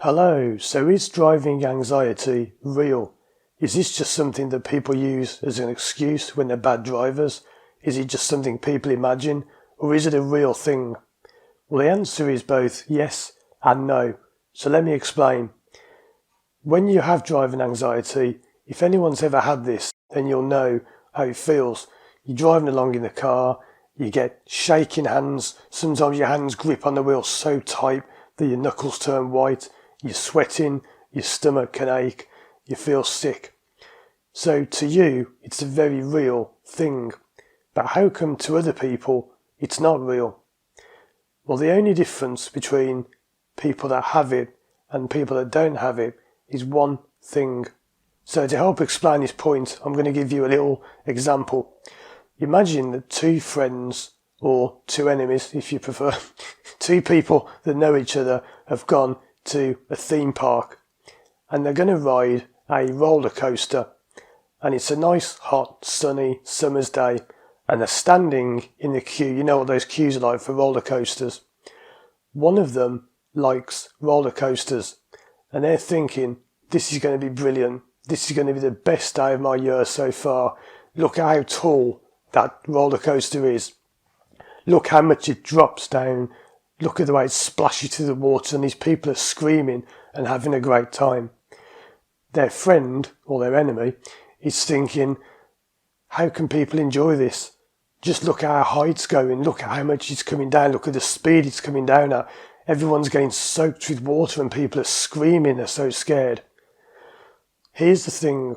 Hello, so is driving anxiety real? Is this just something that people use as an excuse when they're bad drivers? Is it just something people imagine? Or is it a real thing? Well, the answer is both yes and no. So let me explain. When you have driving anxiety, if anyone's ever had this, then you'll know how it feels. You're driving along in the car, you get shaking hands, sometimes your hands grip on the wheel so tight that your knuckles turn white, you're sweating, your stomach can ache, you feel sick. So to you, it's a very real thing. But how come to other people it's not real? Well, the only difference between people that have it and people that don't have it is one thing. So to help explain this point, I'm going to give you a little example. Imagine that two friends, or two enemies if you prefer, two people that know each other have gone to a theme park and they're going to ride a roller coaster, and it's a nice hot sunny summer's day and they're standing in the queue. You know what those queues are like for roller coasters. One of them likes roller coasters and they're thinking, this is going to be brilliant, this is going to be the best day of my year so far. Look how tall that roller coaster is, look how much it drops down, look at the way it splashes through the water, and these people are screaming and having a great time. Their friend, or their enemy, is thinking, how can people enjoy this? Just look at how high it's going, look at how much it's coming down, look at the speed it's coming down at. Everyone's getting soaked with water and people are screaming, they're so scared. Here's the thing,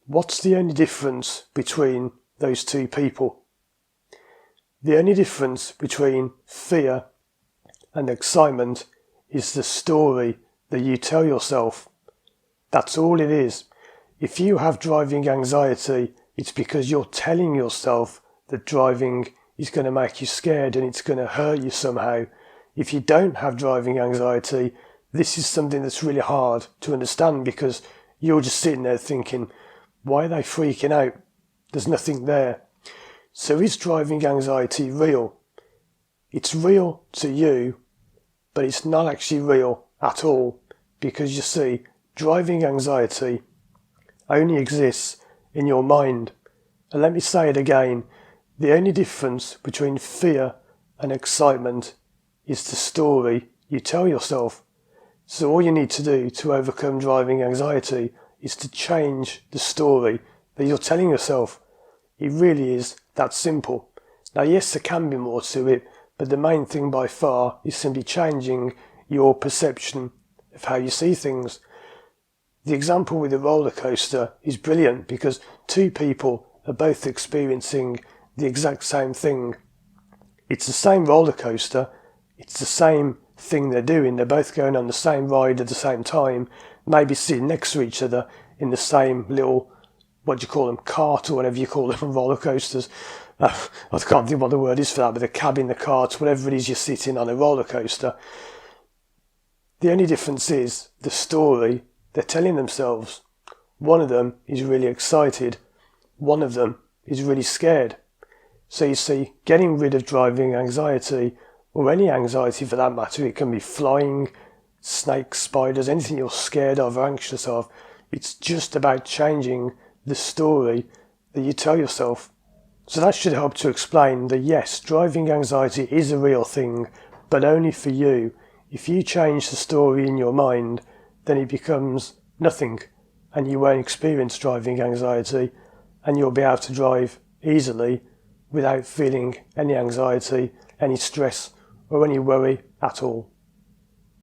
what's the only difference between those two people? The only difference between fear and excitement is the story that you tell yourself. That's all it is. If you have driving anxiety, it's because you're telling yourself that driving is going to make you scared and it's going to hurt you somehow. If you don't have driving anxiety, this is something that's really hard to understand because you're just sitting there thinking, why are they freaking out? There's nothing there. So is driving anxiety real? It's real to you, but it's not actually real at all, because you see, driving anxiety only exists in your mind. And let me say it again, the only difference between fear and excitement is the story you tell yourself. So all you need to do to overcome driving anxiety is to change the story that you're telling yourself. It really is that simple. Now yes, there can be more to it, but the main thing by far is simply changing your perception of how you see things. The example with the roller coaster is brilliant because two people are both experiencing the exact same thing. It's the same roller coaster, it's the same thing they're doing, they're both going on the same ride at the same time, maybe sitting next to each other in the same little, what do you call them, cart or whatever you call them, roller coasters. I can't think what the word is for that, but the cabin, the cart, whatever it is you're sitting on a roller coaster. The only difference is the story they're telling themselves. One of them is really excited, one of them is really scared. So you see, getting rid of driving anxiety, or any anxiety for that matter, it can be flying, snakes, spiders, anything you're scared of or anxious of, it's just about changing the story that you tell yourself. So that should help to explain that yes, driving anxiety is a real thing, but only for you. If you change the story in your mind, then it becomes nothing, and you won't experience driving anxiety, and you'll be able to drive easily without feeling any anxiety, any stress, or any worry at all.